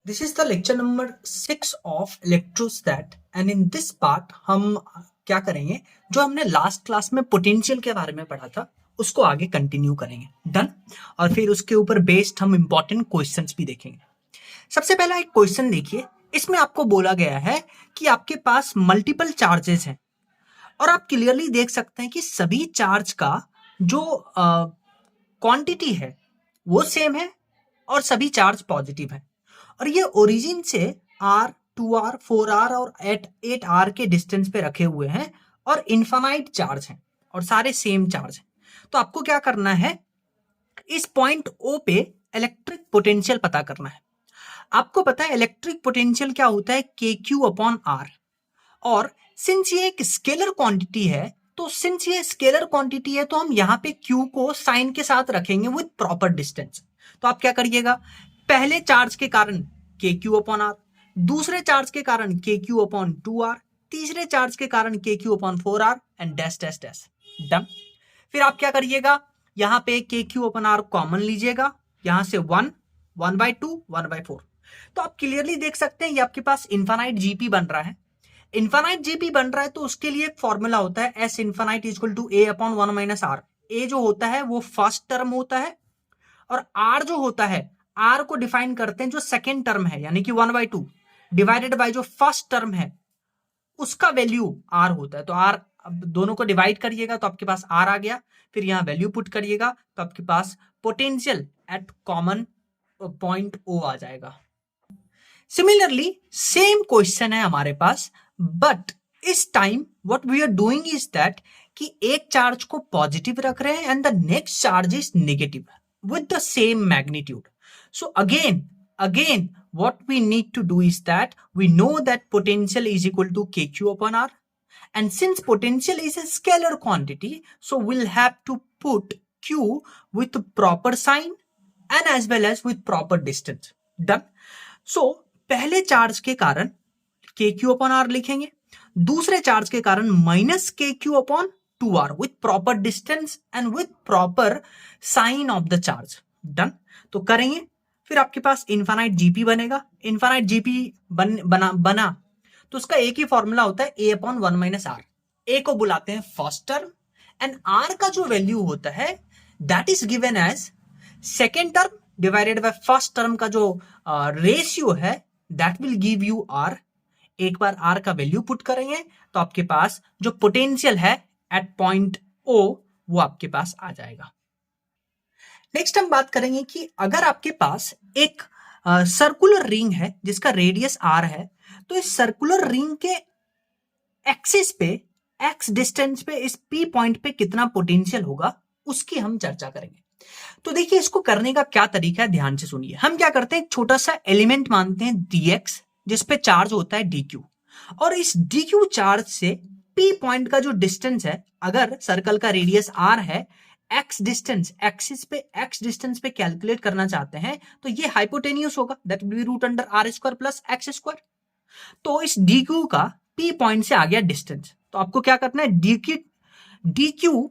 This is the lecture number 6 of electrostat and in this part हम क्या करेंगे, जो हमने लास्ट क्लास में पोटेंशियल के बारे में पढ़ा था उसको आगे कंटिन्यू करेंगे। डन। और फिर उसके ऊपर बेस्ड हम इंपॉर्टेंट क्वेश्चंस भी देखेंगे। सबसे पहला एक क्वेश्चन देखिए, इसमें आपको बोला गया है कि आपके पास मल्टीपल चार्जेस हैं और आप क्लियरली देख सकते हैं कि सभी चार्ज का जो क्वांटिटी है वो सेम है और सभी चार्ज पॉजिटिव है और ये ओरिजिन से r 2r 4r और 8r के डिस्टेंस पे रखे हुए हैं और इनफाइनाइट चार्ज हैं और सारे सेम चार्ज हैं। तो आपको क्या करना है, इस पॉइंट O पे इलेक्ट्रिक पोटेंशियल पता करना है। आपको पता है इलेक्ट्रिक पोटेंशियल क्या होता है, KQ/R। और सिंस ये एक स्केलर क्वांटिटी है तो हम यहाँ पे Q को साइन के साथ रखेंगे विद प्रॉपर डिस्टेंस। तो आप क्या करिएगा, पहले चार्ज के कारण KQ/R, दूसरे चार्ज के कारण KQ/2R, तीसरे चार्ज के कारण KQ/4R and dash dash dash. Done. फिर आप क्या करिएगा, यहां पे KQ/R कॉमन लीजिएगा, यहां से 1/2 1/4। तो आप क्लियरली देख सकते हैं ये आपके पास इनफाइनाइट जीपी बन रहा है। इनफाइनाइट जीपी बन रहा है तो उसके लिए एक फॉर्मूला होता है S infinite = A/1 - R। A जो होता है वो फर्स्ट टर्म होता है और R जो होता है, R को डिफाइन करते हैं जो सेकेंड टर्म है यानी कि 1/2 डिवाइडेड बाय जो फर्स्ट टर्म है उसका वैल्यू R होता है। तो R, अब दोनों को डिवाइड करिएगा तो आपके पास R आ गया, फिर यहां वैल्यू पुट करिएगा तो आपके पास potential at common point O आ जाएगा। सिमिलरली सेम क्वेश्चन है हमारे पास, बट इस time what we are doing is that कि एक चार्ज को पॉजिटिव रख रहे हैं and the next charge is negative with the same magnitude. So again what we need to do is that we know that potential is equal to KQ/R, and since potential is a scalar quantity so we'll have to put Q with proper sign and as well as with proper distance. Done. So पहले charge के कारण KQ/R लिखेंगे, दूसरे charge के कारण -KQ/2R with proper distance and with proper sign of the charge. Done. तो करेंगे, फिर आपके पास इनफाइनाइट जीपी बनेगा। इनफाइनाइट जीपी बना तो उसका एक ही फॉर्मूला होता है A/1 - R। A को बुलाते हैं फर्स्ट टर्म एंड R का जो वैल्यू होता है that is given as second term divided by first term का जो रेशियो है that will give you R। एक बार R का वैल्यू पुट करेंगे तो आपके पास जो पोटेंशियल है एट पॉइंट O वो आपके पास आ जाएगा। नेक्स्ट हम बात करेंगे कि अगर आपके पास एक सर्कुलर रिंग है जिसका रेडियस R है, तो इस सर्कुलर रिंग के एक्सिस पे x डिस्टेंस पे इस P पॉइंट पे कितना पोटेंशियल होगा उसकी हम चर्चा करेंगे। तो देखिए इसको करने का क्या तरीका है, ध्यान से सुनिए। हम क्या करते हैं, एक छोटा सा एलिमेंट मानते हैं dx जिसपे चार्ज होता है dq, और इस dq चार्ज से P पॉइंट का जो डिस्टेंस है, अगर सर्कल का रेडियस R है, x डिस्टेंस एक्सिस पे x डिस्टेंस पे कैलकुलेट करना चाहते हैं तो ये हाइपोटेन्यूस होगा, that will B √R² + x²। तो इस dq का P पॉइंट से आ गया डिस्टेंस, तो आपको क्या करना है, dq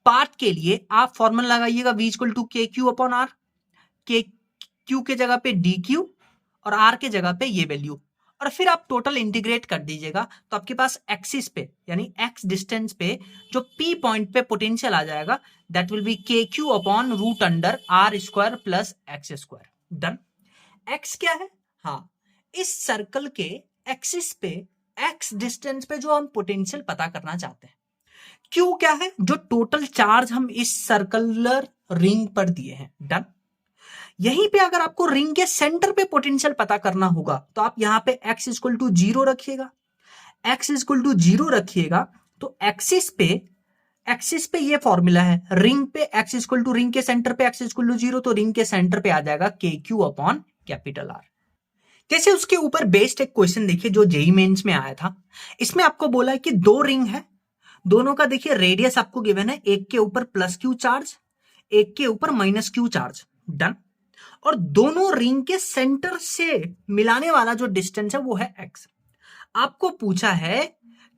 पार्ट के लिए आप फॉर्मूला लगाइएगा V = KQ/R। Q के जगह पे dq और R के जगह पे ये वैल्यू, और फिर आप टोटल इंटीग्रेट कर दीजिएगा तो आपके पास एक्सिस पे यानी x डिस्टेंस पे जो P पॉइंट पे पोटेंशियल आ जाएगा that will B KQ/√R² + x²। Done. x क्या है, हाँ, इस सर्कल के एक्सिस पे x डिस्टेंस पे जो हम पोटेंशियल पता करना चाहते हैं। Q क्या है, जो टोटल चार्ज हम इस सर्कुलर रिंग पर दिए हैं। डन। यहीं पे अगर आपको रिंग के सेंटर पे पोटेंशियल पता करना होगा तो आप यहां पे x = 0 रखिएगा, x = 0 रखिएगा तो एक्सिस पे ये फॉर्मूला है, रिंग पे रिंग के सेंटर पे x = 0 तो रिंग के सेंटर पे आ जाएगा KQ/R। जैसे उसके ऊपर बेस्ड एक क्वेश्चन देखिए जो जेईई मेंस में आया था। इसमें आपको बोला है कि दो रिंग है, दोनों का देखिए रेडियस आपको गिवन है, एक के ऊपर +Q चार्ज, एक के ऊपर -Q चार्ज। डन। और दोनों रिंग के सेंटर से मिलाने वाला जो डिस्टेंस है वो है x। आपको पूछा है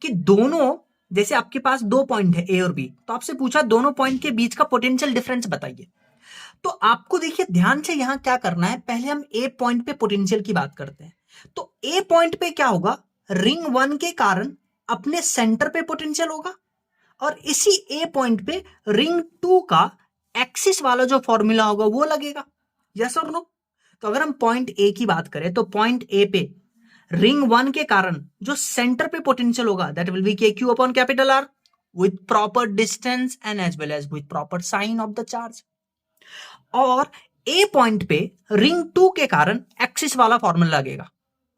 कि दोनों, जैसे आपके पास दो पॉइंट है A और B, तो आपसे पूछा दोनों पॉइंट के बीच का पोटेंशियल डिफरेंस बताइए। तो आपको देखिए ध्यान से यहां क्या करना है, पहले हम ए पॉइंट पे पोटेंशियल की बात करते हैं। तो ए पॉइंट पे क्या होगा, रिंग 1 के कारण अपने सेंटर पे पोटेंशियल होगा, और इसी ए पॉइंट पे रिंग 2 का एक्सिस वाला जो फॉर्मूला होगा वो लगेगा। यस और नो? तो अगर हम पॉइंट ए की बात करें तो पॉइंट ए पे रिंग 1 के कारण जो सेंटर पे पोटेंशियल होगा that will be K Q upon capital R with proper distance and as well as with proper sign of the charge. और ए पॉइंट पे रिंग 2 के कारण एक्सिस वाला फॉर्मूला लगेगा,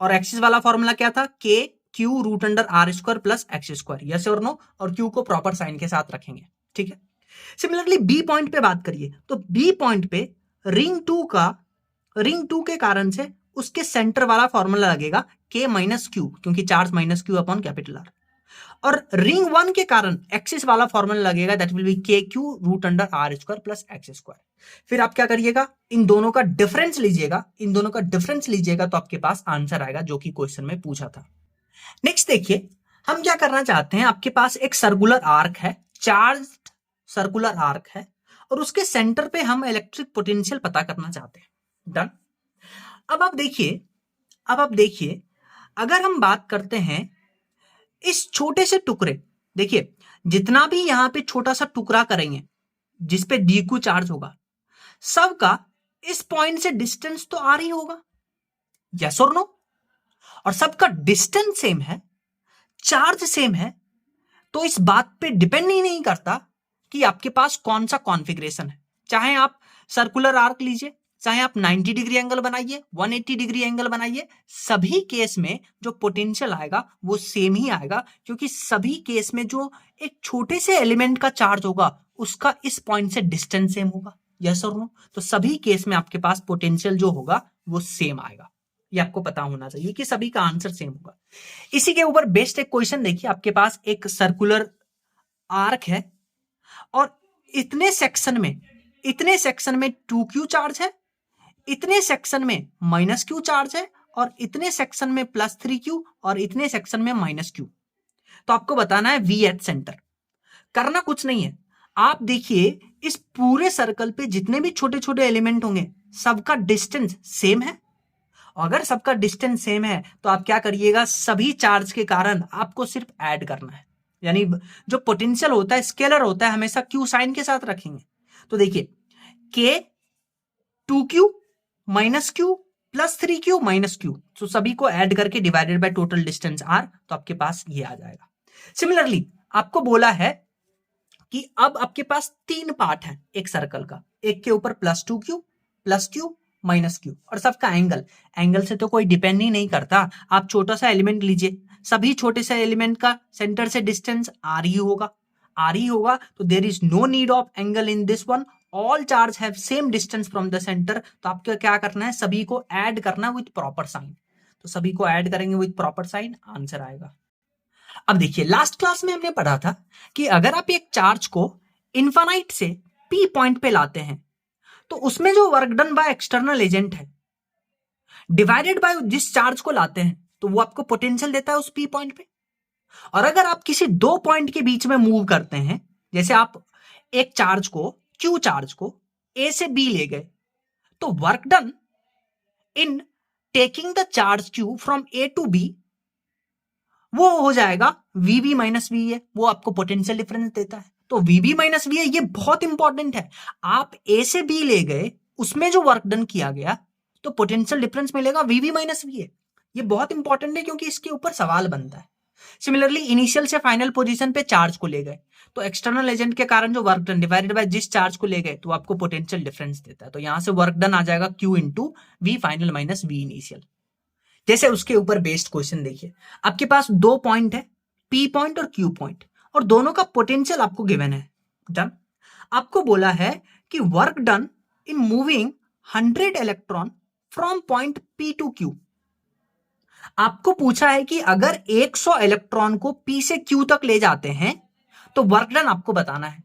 और एक्सिस वाला फॉर्मूला क्या था, K Q root under R square plus X square. Yes और नो? और क्यू को प्रॉपर साइन के साथ रखेंगे, ठीक है। सिमिलरली बी पॉइंट पे बात करिए तो बी पॉइंट पे रिंग 2 के कारण से उसके सेंटर वाला फॉर्मूला लगेगा के माइनस क्यू, क्योंकि charge minus Q upon capital R. और रिंग 1 के कारण एक्सिस वाला फॉर्मूला लगेगा that will be K Q root under R square plus X square. फिर आप क्या करिएगा, इन दोनों का डिफरेंस लीजिएगा, तो आपके पास आंसर आएगा जो कि क्वेश्चन में पूछा था। नेक्स्ट देखिए, हम क्या करना चाहते हैं, आपके पास एक सर्कुलर आर्क है, चार्ज सर्कुलर आर्क है, और उसके सेंटर पे हम इलेक्ट्रिक पोटेंशियल पता करना चाहते हैं। डन। अब आप देखिए अगर हम बात करते हैं इस छोटे से टुकड़े, देखिए जितना भी यहां पे छोटा सा टुकड़ा करेंगे जिसपे डी क्यू चार्ज होगा, सबका इस पॉइंट से डिस्टेंस तो आर ही होगा। यस और नो? और सबका डिस्टेंस सेम है, चार्ज सेम है, तो इस बात पे डिपेंड ही नहीं करता कि आपके पास कौन सा कॉन्फ़िगरेशन है। चाहे आप सर्कुलर आर्क लीजिए, चाहे आप 90 डिग्री एंगल बनाइए, 180 डिग्री एंगल बनाइए, सभी केस में जो पोटेंशियल आएगा वो सेम ही आएगा, क्योंकि सभी केस में जो एक छोटे से एलिमेंट का चार्ज होगा उसका इस पॉइंट से डिस्टेंस सेम होगा। यस और नो? तो सभी केस में आपके पास पोटेंशियल जो होगा वो सेम आएगा। ये आपको पता होना चाहिए कि सभी का आंसर सेम होगा। इसी के ऊपर बेस्ड एक क्वेश्चन देखिए, आपके पास एक सर्कुलर आर्क है और इतने सेक्शन में 2q चार्ज है, इतने सेक्शन में माइनस क्यू चार्ज है, और इतने सेक्शन में प्लस 3q, और इतने सेक्शन में माइनस क्यू। तो आपको बताना है वी एट सेंटर। करना कुछ नहीं है, आप देखिए इस पूरे सर्कल पे जितने भी छोटे छोटे एलिमेंट होंगे सबका डिस्टेंस सेम है। अगर सबका डिस्टेंस सेम है तो आप क्या करिएगा, सभी चार्ज के कारण आपको सिर्फ ऐड करना है, यानी जो पोटेंशियल होता है स्केलर होता है हमेशा क्यू साइन के साथ रखेंगे। तो देखिए के 2q minus Q plus 3q minus Q, तो सभी को ऐड करके divided by total distance r, तो आपके पास ये आ जाएगा। सिमिलरली आपको बोला है कि अब आपके पास 3 पार्ट है एक सर्कल का, एक के ऊपर plus 2q plus q minus Q, और सबका एंगल से तो कोई डिपेंड ही नहीं करता। आप छोटा सा एलिमेंट लीजिए, सभी छोटे से एलिमेंट का सेंटर से डिस्टेंस आर ही होगा, तो there is no need of angle in this one, all charge have same distance from the centre. तो आपको क्या करना है, सभी को ऐड करना विथ प्रॉपर साइन, तो सभी को ऐड करेंगे विथ प्रॉपर साइन, आंसर आएगा। अब देखिए लास्ट क्लास में हमने पढ़ा था कि अगर आप एक चार्ज को इनफाइनाइट से पी पॉइंट पे लाते हैं तो उसमें जो work done by external agent है डिवाइडेड बाय जिस चार्ज को लाते हैं तो वो आपको पोटेंशियल देता है उस पी पॉइंट पे। और अगर आप किसी 2 पॉइंट के बीच में मूव करते हैं, जैसे आप एक चार्ज को क्यू चार्ज को ए से बी ले गए, तो work done in taking the charge Q from A to B वो हो जाएगा वीबी माइनस वी ए, वो आपको पोटेंशियल डिफरेंस देता है। तो वीबी माइनस वी ए ये बहुत इंपॉर्टेंट है, आप ए से बी ले गए उसमें जो वर्क डन किया गया तो पोटेंशियल डिफरेंस मिलेगा वीबी माइनस वी ए। ये बहुत इंपॉर्टेंट है क्योंकि इसके ऊपर सवाल बनता है। सिमिलरली इनिशियल से फाइनल पोजीशन पे चार्ज को ले गए तो एक्सटर्नल एजेंट के कारण जो वर्क डन डिवाइडेड बाय जिस चार्ज को ले गए तो आपको पोटेंशियल डिफरेंस देता है। तो यहां से वर्क डन आ जाएगा Q into V final minus V initial. जैसे उसके ऊपर बेस्ड क्वेश्चन देखिए, आपके पास 2 पॉइंट है, पी पॉइंट और क्यू पॉइंट, और दोनों का पोटेंशियल आपको गिवन है। डन। आपको बोला है कि work done in moving 100 electron from point P to Q. आपको पूछा है कि अगर 100 इलेक्ट्रॉन को पी से क्यू तक ले जाते हैं तो वर्क डन आपको बताना है।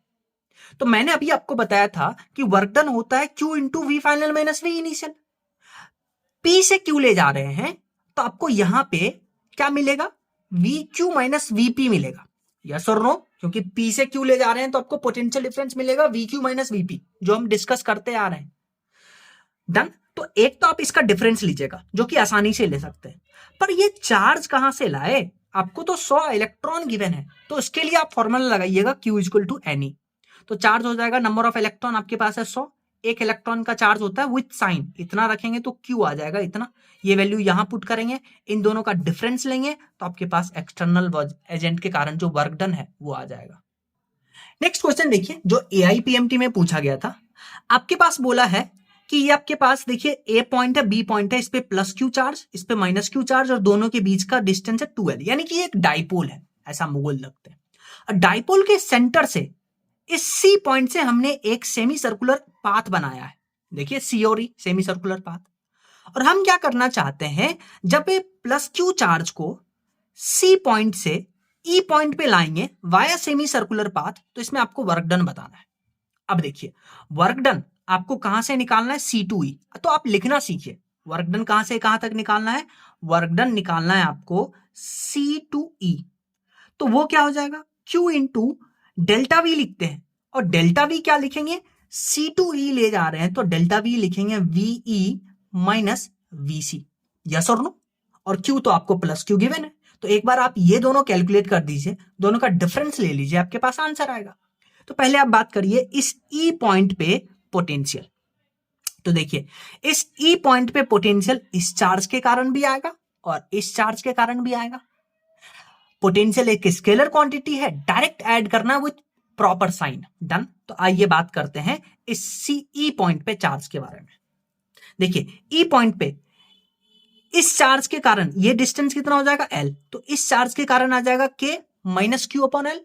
तो मैंने अभी आपको बताया था कि वर्क डन होता है Q into V final minus V initial. P से क्यू ले जा रहे हैं तो आपको यहां पे क्या मिलेगा, वी क्यू माइनस वीपी मिलेगा। यस और नो? क्योंकि P से Q ले जा रहे हैं तो आपको पोटेंशियल डिफरेंस मिलेगा VQ माइनस VP, जो हम डिस्कस करते आ रहे हैं। डन। तो एक तो आप इसका डिफरेंस लीजिएगा जो कि आसानी से ले सकते हैं, पर ये चार्ज कहां से लाए? आपको तो 100 इलेक्ट्रॉन गिवन है, तो इसके लिए आप फॉर्मूला लगाइएगा Q इक्वल टू Ne। तो चार्ज हो जाएगा नंबर ऑफ इलेक्ट्रॉन, आपके पास है 100, एक इलेक्ट्रॉन का चार्ज होता है विथ साइन, इतना रखेंगे तो Q आ जाएगा इतना, ये वैल्यू यहां पुट करेंगे, इन दोनों का डिफरेंस लेंगे तो आपके पास एक्सटर्नल एजेंट के कारण जो वर्क डन है वो आ जाएगा। नेक्स्ट क्वेश्चन देखिए, जो AIPMT में पूछा गया था। आपके पास बोला है कि ये आपके पास देखिए ए पॉइंट है, बी पॉइंट है, इस पे प्लस क्यू चार्ज, इस पे माइनस क्यू चार्ज, और दोनों के बीच का डिस्टेंस है 2L, यानी कि एक डाइपोल है, ऐसा बोल सकते हैं। डाइपोल के सेंटर से इस सी पॉइंट से हमने एक सेमी सर्कुलर पाथ बनाया है, देखिए सी और ई सेमी सर्कुलर पाथ, और हम क्या करना चाहते हैं, जब ये प्लस क्यू चार्ज को सी पॉइंट से ई पॉइंट पे लाएंगे वाया सेमी सर्कुलर पाथ, तो इसमें आपको वर्क डन बताना है। अब देखिए वर्क डन आपको कहां से निकालना है, C2E, तो आप लिखना सीखिए वर्क डन कहां से कहां तक निकालना है। वर्क डन निकालना है आपको C2E, तो वो क्या हो जाएगा, Q इंटू डेल्टा वी लिखते हैं, और डेल्टा वी क्या लिखेंगे, C2E ले जा रहे हैं तो डेल्टा वी लिखेंगे VE माइनस VC, यस और नो, और Q तो आपको प्लस Q गिवन है, तो एक बार आप ये दोनों कैलकुलेट कर दीजिए, दोनों का डिफरेंस ले लीजिए, आपके पास आंसर आएगा। तो पहले आप बात करिए इस E पॉइंट पे पोटेंशियल, तो देखिए इस E पॉइंट पे पोटेंशियल इस चार्ज के कारण भी आएगा और इस चार्ज के कारण भी आएगा। पोटेंशियल एक स्केलर क्वांटिटी है, डायरेक्ट ऐड करना विथ प्रॉपर साइन, डन। तो आइए बात करते हैं इस E पॉइंट पे चार्ज के बारे में। देखिए E पॉइंट पे इस चार्ज के कारण ये डिस्टेंस कितना हो जाएगा L, तो इस चार्ज के कारण आ जाएगा K minus Q upon L,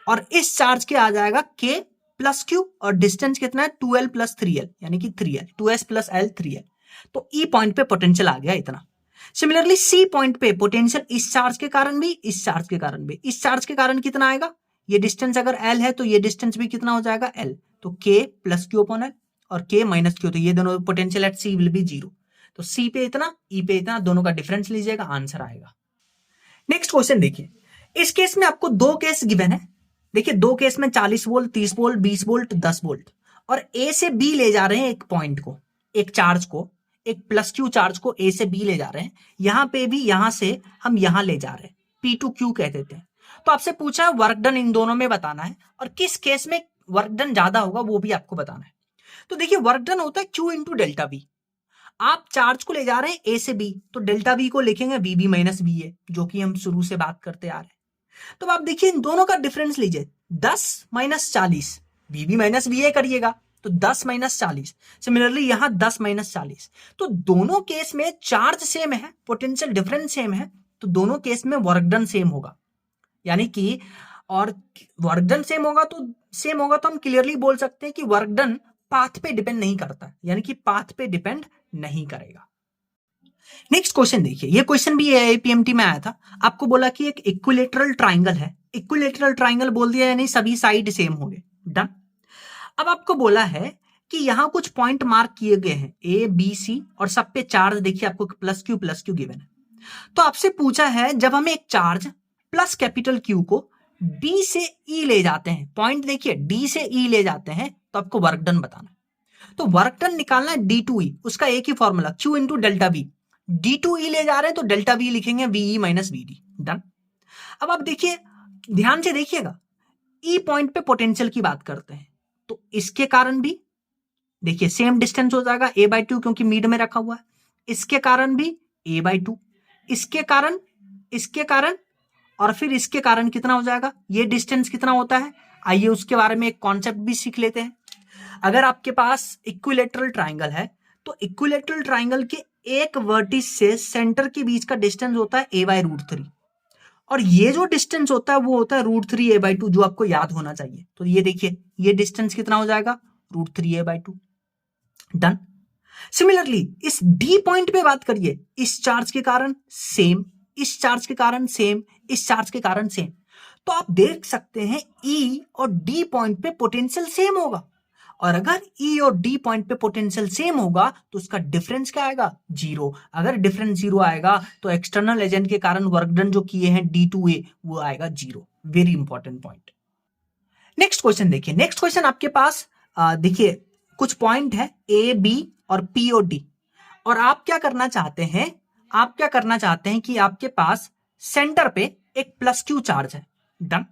और इस चार्ज के आ जाएगा K प्लस Q, और डिस्टेंस कितना है 2L प्लस 3L, यानी कि 3L, 2S plus L 3L, तो E पॉइंट पे पोटेंशियल आ गया इतना। सिमिलरली C पॉइंट पे पोटेंशियल इस चार्ज के कारण भी, इस चार्ज के कारण भी, इस चार्ज के कारण कितना आएगा, ये डिस्टेंस अगर L है तो ये डिस्टेंस भी कितना हो जाएगा L, तो K plus Q upon L और K माइनस Q, तो ये दोनों potential at C will be 0, तो C पे इतना E पे इतना, दोनों का डिफरेंस लीजिएगा, आंसर आएगा। नेक्स्ट क्वेश्चन देखिए, इस केस में आपको दो केस गिवन है, देखिए दो केस में 40 वोल्ट, 30 वोल्ट, 20 वोल्ट, 10 वोल्ट, और A से B ले जा रहे हैं एक पॉइंट को, एक चार्ज को, एक प्लस Q चार्ज को A से B ले जा रहे हैं, यहां पे भी यहां से हम यहां ले जा रहे हैं, P2Q कह देते हैं। तो आपसे पूछा है वर्क डन इन दोनों में बताना है, और किस केस में वर्क डन ज्यादा होगा वो भी आपको बताना है। तो देखिए वर्क डन होता है Q इंटू डेल्टा वी, आप चार्ज को ले जा रहे हैं A से B, तो डेल्टा वी को लिखेंगे VB माइनस VA, जो कि हम शुरू से बात करते आ रहे हैं। तो आप देखिए इन दोनों का डिफरेंस लीजिए, 10 माइनस 40, VB माइनस VA करिएगा तो 10 माइनस 40, सिमिलरली यहां 10 माइनस 40, तो दोनों केस में चार्ज सेम है, पोटेंशियल डिफरेंस सेम है, तो दोनों केस में वर्क डन सेम होगा, यानी कि, और वर्क डन सेम होगा तो हम क्लियरली बोल सकते हैं कि वर्क डन पाथ पे डिपेंड नहीं करता, यानी कि पाथ पे डिपेंड नहीं करेगा। नेक्स्ट क्वेश्चन देखिए, ये क्वेश्चन भी AIPMT में आया था, आपको बोला कि एक इक्विलेटरल ट्राइंगल है, इक्विलेटरल ट्राइंगल बोल दिया यानी सभी साइड सेम होंगे, डन। अब आपको बोला है कि यहां कुछ पॉइंट मार्क किए गए हैं A B C, और सब पे चार्ज देखिए आपको प्लस Q गिवन है। तो आपसे पूछा है जब हम एक चार्ज प्लस कैपिटल Q को D से E ले जाते हैं, पॉइंट देखिए D से E ले जाते हैं, तो आपको वर्क डन बताना है। तो वर्क डन निकालना है D2E, उसका एक ही formula Q into delta V, D2E ले जा रहे हैं तो डेल्टा V लिखेंगे VE माइनस VD, डन। अब आप देखिए ध्यान से देखिएगा, E पॉइंट पे पोटेंशियल की बात करते हैं, तो इसके कारण भी देखिए सेम डिस्टेंस हो जाएगा A/2, क्योंकि मिड में रखा हुआ है, इसके कारण भी A/2, इसके कारण और फिर इसके कारण कितना हो जाएगा, ये डिस्टेंस कितना होता है, आइए उसके बारे में एक कॉन्सेप्ट भी सीख लेते हैं। अगर आपके पास इक्विलेटरल ट्राइंगल है तो इक्विलेटरल ट्राइंगल के एक वर्टिस से सेंटर के बीच का डिस्टेंस होता है A/√3, और ये जो डिस्टेंस होता है वो होता है √3 A/2, जो आपको याद होना चाहिए। तो ये देखिए ये डिस्टेंस कितना हो जाएगा, √3 A/2, डन। सिमिलरली इस D पॉइंट पे बात करिए, इस चार्ज के कारण सेम, इस चार्ज के कारण सेम, इस चार्ज के कारण सेम, तो आप देख सकते हैं E और D पॉइंट पे पोटेंशियल सेम होगा, और अगर E और D पॉइंट पे पोटेंशियल सेम होगा तो उसका डिफरेंस क्या आएगा, 0। अगर डिफरेंस 0 आएगा तो एक्सटर्नल एजेंट के कारण वर्क डन जो किए हैं D2A वो आएगा 0, very important point. Next question देखिए, नेक्स्ट क्वेश्चन आपके पास देखिए कुछ पॉइंट है ए बी और पी और डी, और आप क्या करना चाहते हैं, आप क्या करना चाहते हैं कि आपके पास सेंटर पे एक प्लस क्यू चार्ज है। डन।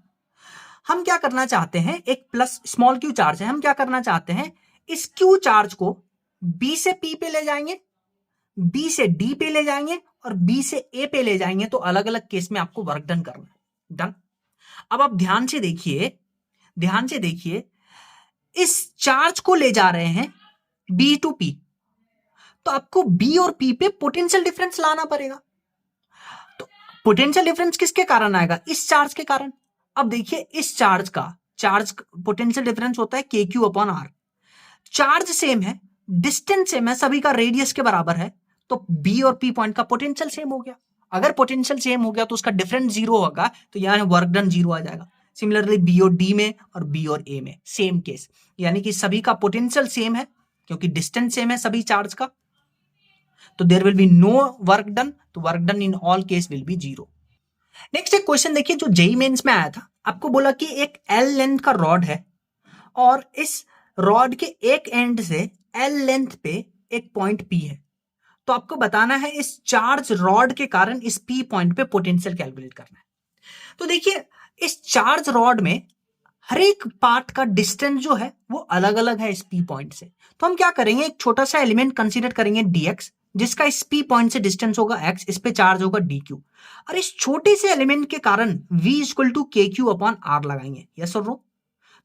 हम क्या करना चाहते हैं, एक प्लस स्मॉल क्यू चार्ज है, हम क्या करना चाहते हैं, इस क्यू चार्ज को बी से पी पे ले जाएंगे, बी से डी पे ले जाएंगे और बी से ए पे ले जाएंगे। तो अलग अलग केस में आपको वर्क डन करना है। डन। अब आप ध्यान से देखिए, ध्यान से देखिए, इस चार्ज को ले जा रहे हैं बी टू पी, तो आपको बी और पी पे पोटेंशियल डिफरेंस लाना पड़ेगा। तो पोटेंशियल डिफरेंस किसके कारण आएगा, इस चार्ज के कारण। अब देखिए इस चार्ज का चार्ज पोटेंशियल डिफरेंस होता है K Q upon R. Charge same है, डिस्टेंस सेम है, सभी का रेडियस के बराबर है, तो बी और पी पॉइंट का पोटेंशियल सेम हो गया। अगर पोटेंशियल सेम हो गया तो उसका डिफरेंस जीरो होगा, तो यहां वर्क डन जीरो आ जाएगा। सिमिलरली बी और डी में और बी और ए में सेम केस, यानी कि सभी का पोटेंशियल सेम है क्योंकि डिस्टेंस सेम है सभी चार्ज का, तो there will be no work done, तो work done in all case will be zero. Next एक क्वेश्चन देखिए जो जेईई मेंस में आया था, आपको बोला कि एक एल लेंथ का रॉड है और इस रॉड के एक एंड से एल लेंथ पे एक पॉइंट पी है, तो आपको बताना है इस चार्ज रॉड के कारण इस पी पॉइंट पे पोटेंशियल कैलकुलेट करना है। तो देखिए इस चार्ज रॉड में हर एक पार्ट का डिस्टेंस जो है वो अलग अलग है इस पी पॉइंट से, तो हम क्या करेंगे, एक छोटा सा एलिमेंट कंसीडर करेंगे dx, जिसका इस पी पॉइंट से डिस्टेंस होगा x, इस पे चार्ज होगा dq, और इस छोटे से एलिमेंट के कारण v इक्वल टू के क्यू अपॉन आर लगाएंगे। यस और नो,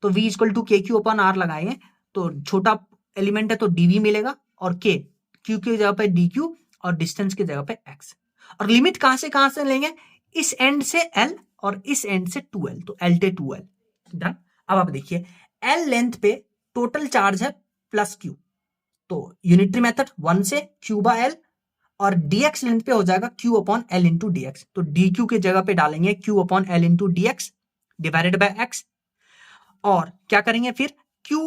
तो v इक्वल टू के क्यू अपॉन आर लगाएंगे तो छोटा एलिमेंट है तो dv मिलेगा, और k q की जगह पे dq और डिस्टेंस की जगह पे x, और लिमिट कहां से लेंगे, इस एंड से l और इस एंड से 2l, तो l टे 2l। डन। अब आप देखिए l लेंथ पे टोटल चार्ज है प्लस q, तो यूनिटरी मेथड 1 से q बाय l, और dx लेंथ पे हो जाएगा q upon l into dx, तो dq के जगह पे डालेंगे q upon l into dx divided by x, और क्या करेंगे फिर q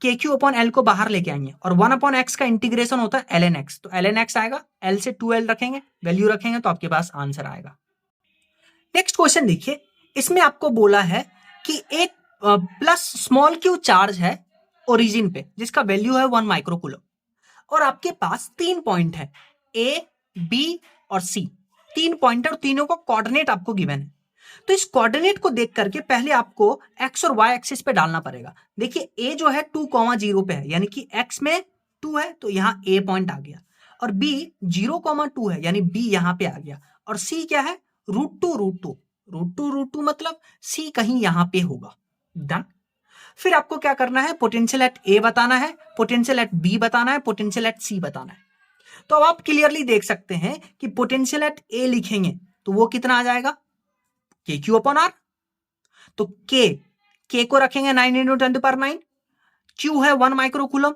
के क्यू अपॉन l को बाहर लेके आएंगे, और 1 अपॉन x का इंटीग्रेशन होता है ln x, तो ln x आएगा, l से 2l रखेंगे, वैल्यू रखेंगे तो आपके पास आंसर आएगा। नेक्स्ट क्वेश्चन देखिए, इसमें आपको बोला है कि एक प्लस स्मॉल क्यू चार्ज है ओरिजिन पे जिसका वैल्यू है 1 माइक्रोकूलम, और आपके पास 3 पॉइंट है ए बी और सी, 3 पॉइंट है और तीनों का कोऑर्डिनेट आपको गिवन है। तो इस कोऑर्डिनेट को देख करके पहले आपको x और y एक्सिस पे डालना पड़ेगा। देखिए a जो है 2,0 पे है, यानी कि x में 2 है तो यहाँ a पॉइंट आ गया, और b 0,2 है यानी b यहाँ पे आ गया, और c क्या है √2 मतलब c कहीं यहाँ पे होगा। डन। फिर आपको क्या करना है, पोटेंशियल एट a बताना है, पोटेंशियल एट b बताना है, पोटेंशियल एट c बताना है। तो अब आप क्लियरली देख सकते हैं कि पोटेंशियल एट a लिखेंगे तो वो कितना आ जाएगा, के क्यू अपॉन आर, तो के को रखेंगे 9 × 10⁹, क्यू है 1 माइक्रोकूलम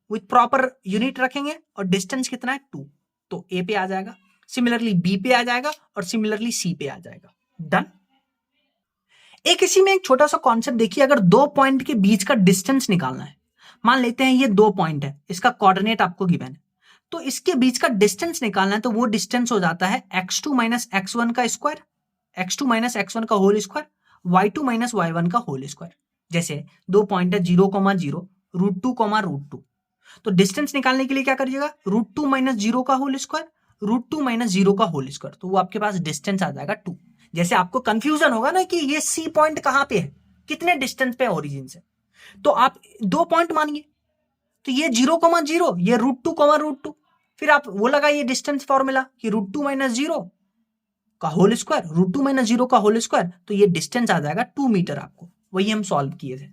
विथ प्रॉपर यूनिट रखेंगे, और डिस्टेंस कितना है 2, तो ए पे आ जाएगा, सिमिलरली बी पे आ जाएगा, और सिमिलरली सी पे आ जाएगा। डन। एक इसी में एक छोटा सा कॉन्सेप्ट देखिए, अगर 2 पॉइंट के बीच का डिस्टेंस निकालना है, मान लेते हैं ये 2 पॉइंट है, इसका कोऑर्डिनेट आपको गिवन है, तो इसके बीच का डिस्टेंस निकालना है, तो वो डिस्टेंस हो जाता है x2 - x1 का स्क्वायर, x2 - x1 का होल स्क्वायर, y2 - y1 का होल स्क्वायर। जैसे 2 पॉइंट है 0,0 √2, √2, तो डिस्टेंस निकालने के लिए क्या करिएगा, √2 - 0 का होल स्क्वायर, √2 - 0 का होल स्क्वायर, तो वो आपके पास डिस्टेंस आ जाएगा 2। जैसे आपको कंफ्यूजन होगा ना कि ये सी पॉइंट कहां पे है, कितने डिस्टेंस पे ओरिजिन से, तो आप 2 पॉइंट मानिए, तो ये 0,0, ये √2, √2, फिर आप वो लगाइए डिस्टेंस फॉर्मूला कि √2 - 0 का होल स्क्वायर, √2 - 0 का होल स्क्वायर, तो ये डिस्टेंस आ जाएगा 2 मीटर आपको, वही हम सॉल्व किए थे।